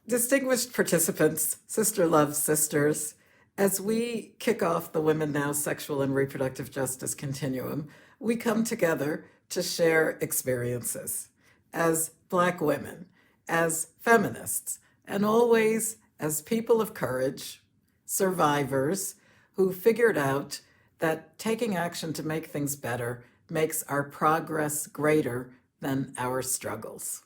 Distinguished participants, sister love sisters, as we kick off the WomenNOW Sexual and Reproductive Justice Continuum, we come together to share experiences as Black women, as feminists, and always as people of courage, survivors who figured out that taking action to make things better makes our progress greater than our struggles.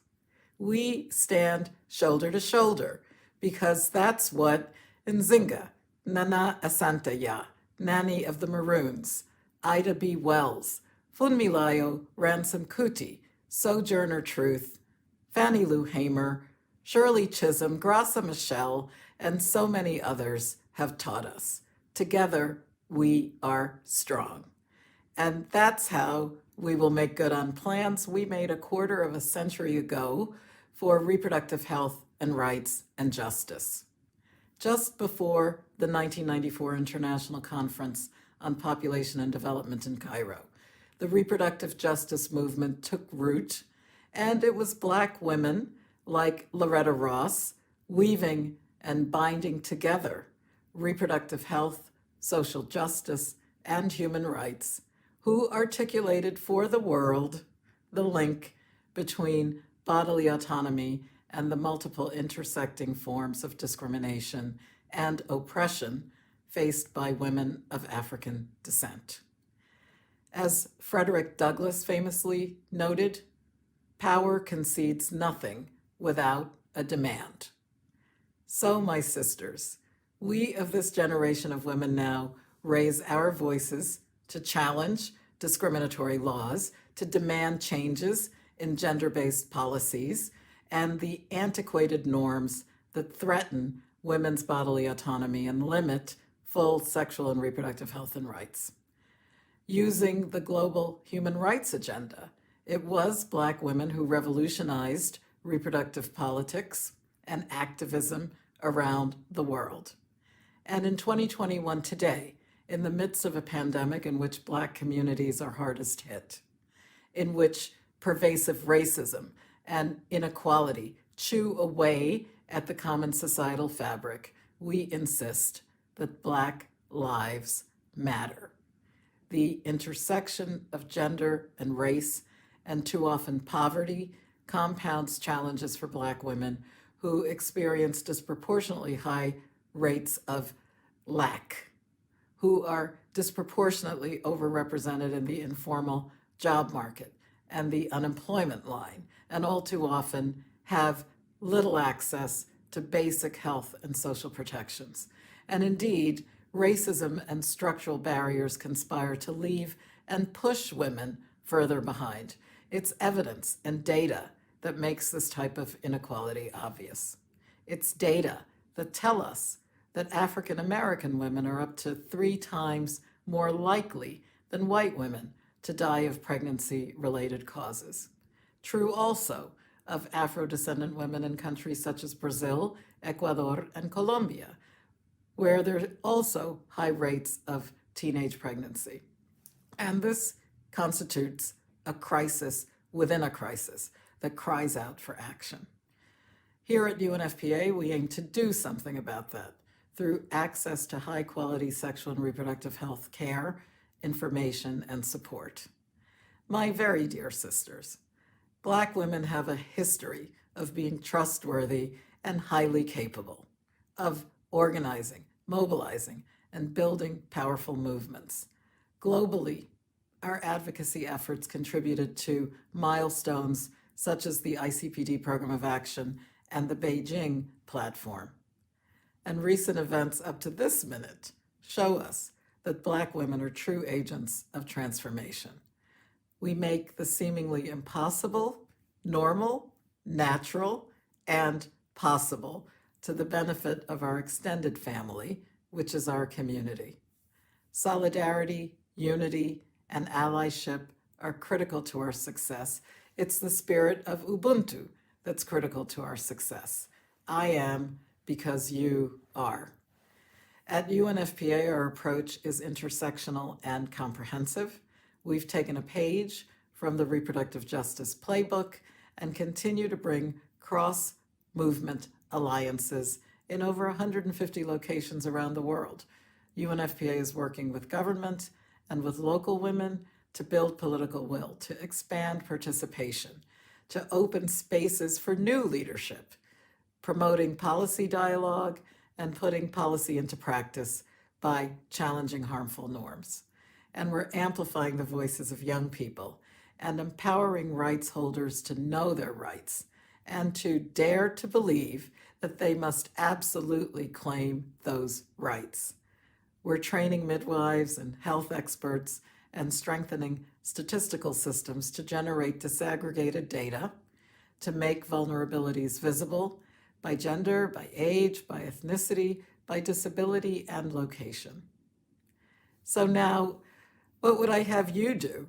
We stand shoulder to shoulder because that's what Nzinga, Nana Asante Ya, Nanny of the Maroons, Ida B. Wells, Funmilayo Ransom Kuti, Sojourner Truth, Fannie Lou Hamer, Shirley Chisholm, Graça Michelle, and so many others have taught us. Together, we are strong. And that's how we will make good on plans we made a quarter of a century ago for reproductive health and rights and justice. Just before the 1994 International Conference on Population and Development in Cairo, the reproductive justice movement took root, and it was Black women like Loretta Ross weaving and binding together reproductive health, social justice, and human rights, who articulated for the world the link between bodily autonomy and the multiple intersecting forms of discrimination and oppression faced by women of African descent. As Frederick Douglass famously noted, power concedes nothing without a demand. So, my sisters, we of this generation of women now raise our voices to challenge discriminatory laws, to demand changes in gender-based policies, and the antiquated norms that threaten women's bodily autonomy and limit full sexual and reproductive health and rights. Using the global human rights agenda, it was Black women who revolutionized reproductive politics and activism around the world. And in 2021 today, in the midst of a pandemic in which Black communities are hardest hit, in which pervasive racism and inequality chew away at the common societal fabric, we insist that Black lives matter. The intersection of gender and race, and too often poverty, compounds challenges for Black women who experience disproportionately high rates of lack, who are disproportionately overrepresented in the informal job market and the unemployment line, and all too often have little access to basic health and social protections. And indeed, racism and structural barriers conspire to leave and push women further behind. It's evidence and data that makes this type of inequality obvious. It's data that tell us that African American women are up to 3 times more likely than white women to die of pregnancy-related causes. True also of Afro-descendant women in countries such as Brazil, Ecuador, and Colombia, where there are also high rates of teenage pregnancy. And this constitutes a crisis within a crisis that cries out for action. Here at UNFPA, we aim to do something about that through access to high-quality sexual and reproductive health care, information, and support. My very dear sisters, Black women have a history of being trustworthy and highly capable, of organizing, mobilizing, and building powerful movements. Globally, our advocacy efforts contributed to milestones such as the ICPD Program of Action and the Beijing Platform. And recent events up to this minute show us that Black women are true agents of transformation. We make the seemingly impossible normal, natural, and possible to the benefit of our extended family, which is our community. Solidarity, unity, and allyship are critical to our success. It's the spirit of Ubuntu that's critical to our success. I am because you are. At UNFPA, our approach is intersectional and comprehensive. We've taken a page from the Reproductive Justice Playbook and continue to bring cross-movement alliances in over 150 locations around the world. UNFPA is working with government and with local women to build political will, to expand participation, to open spaces for new leadership, promoting policy dialogue and putting policy into practice by challenging harmful norms. And we're amplifying the voices of young people and empowering rights holders to know their rights and to dare to believe that they must absolutely claim those rights. We're training midwives and health experts and strengthening statistical systems to generate disaggregated data, to make vulnerabilities visible by gender, by age, by ethnicity, by disability, and location. So now, what would I have you do?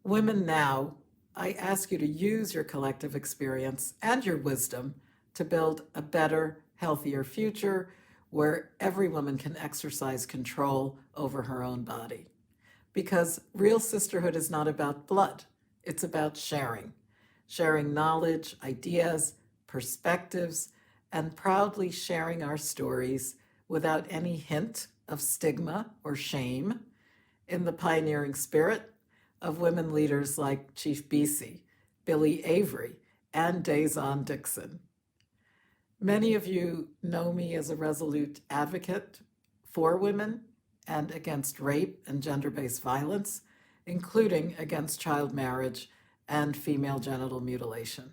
WomenNOW, I ask you to use your collective experience and your wisdom to build a better, healthier future where every woman can exercise control over her own body. Because real sisterhood is not about blood, it's about sharing knowledge, ideas, perspectives, and proudly sharing our stories without any hint of stigma or shame, in the pioneering spirit of women leaders like Chief Beacey, Billy Avery, and Dazon Dixon. Many of you know me as a resolute advocate for women and against rape and gender-based violence, including against child marriage and female genital mutilation.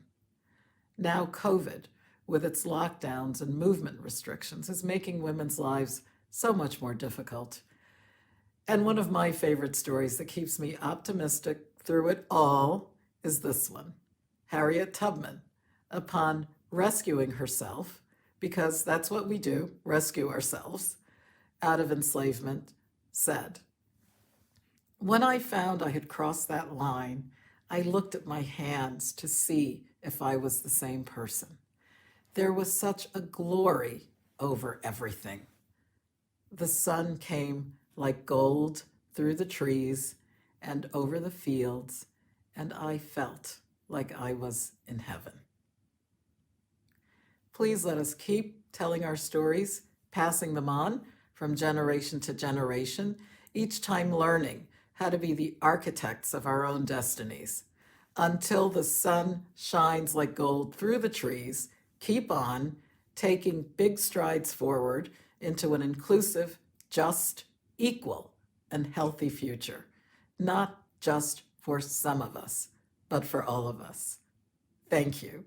Now COVID, with its lockdowns and movement restrictions, is making women's lives so much more difficult. And one of my favorite stories that keeps me optimistic through it all is this one. Harriet Tubman, upon rescuing herself, because that's what we do, rescue ourselves, out of enslavement, said, "When I found I had crossed that line, I looked at my hands to see if I was the same person. There was such a glory over everything. The sun came like gold through the trees and over the fields, and I felt like I was in heaven." Please let us keep telling our stories, passing them on from generation to generation, each time learning how to be the architects of our own destinies. Until the sun shines like gold through the trees, keep on taking big strides forward into an inclusive, just, equal, and healthy future, not just for some of us, but for all of us. Thank you.